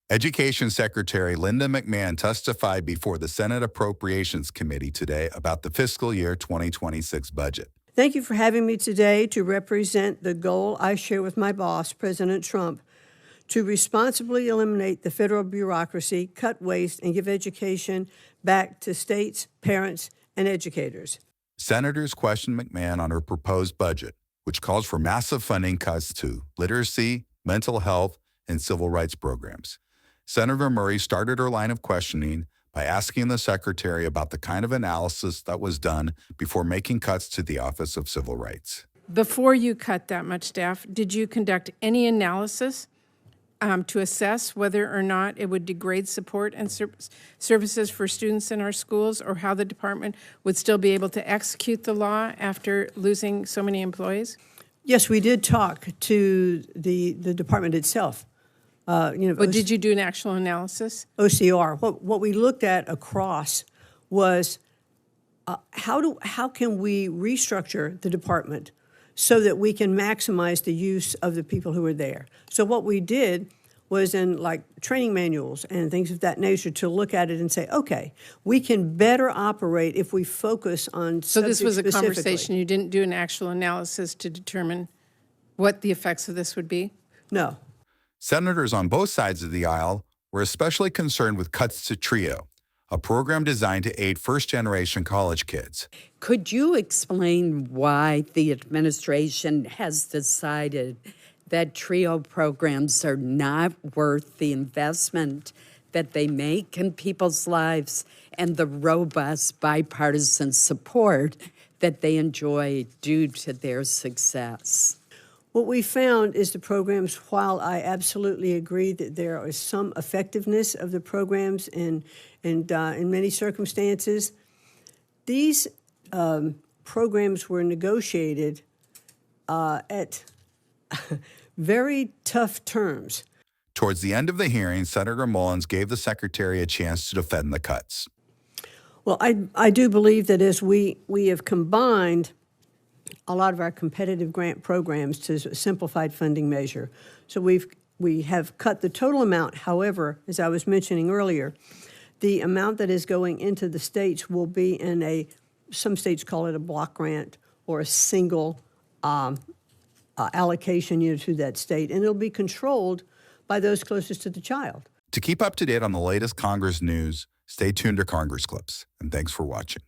Education Secretary Linda McMahon testified before the Senate Appropriations Committee today about the fiscal year 2026 budget. Thank you for having me today to represent the goal I share with my boss, President Trump, to responsibly eliminate the federal bureaucracy, cut waste, and give education back to states, parents, and educators. Senators questioned McMahon on her proposed budget, which calls for massive funding cuts to literacy, mental health, and civil rights programs. Senator Murray started her line of questioning by asking the secretary about the kind of analysis that was done before making cuts to the Office of Civil Rights. Before you cut that much staff, did you conduct any analysis to assess whether or not it would degrade support and services for students in our schools, or how the department would still be able to execute the law after losing so many employees? Yes, we did talk to the department itself. But did you do an actual analysis? OCR. What we looked at across was how can we restructure the department so that we can maximize the use of the people who are there. So what we did was in like training manuals and things of that nature to look at it and say, okay, we can better operate if we focus on So this was a specifically. conversation. You didn't do an actual analysis to determine what the effects of this would be? No. Senators on both sides of the aisle were especially concerned with cuts to TRIO, a program designed to aid first-generation college kids. Could you explain why the administration has decided that TRIO programs are not worth the investment that they make in people's lives and the robust bipartisan support that they enjoy due to their success? What we found is the programs, while I absolutely agree that there is some effectiveness of the programs in many circumstances, these programs were negotiated at very tough terms. Towards the end of the hearing, Senator Mullins gave the secretary a chance to defend the cuts. Well, I do believe that as we have combined a lot of our competitive grant programs to a simplified funding measure. So we have cut the total amount. However, as I was mentioning earlier, the amount that is going into the states will be in some states call it a block grant or a single allocation to that state, and it'll be controlled by those closest to the child. To keep up to date on the latest Congress news, stay tuned to Congress Clips, and thanks for watching.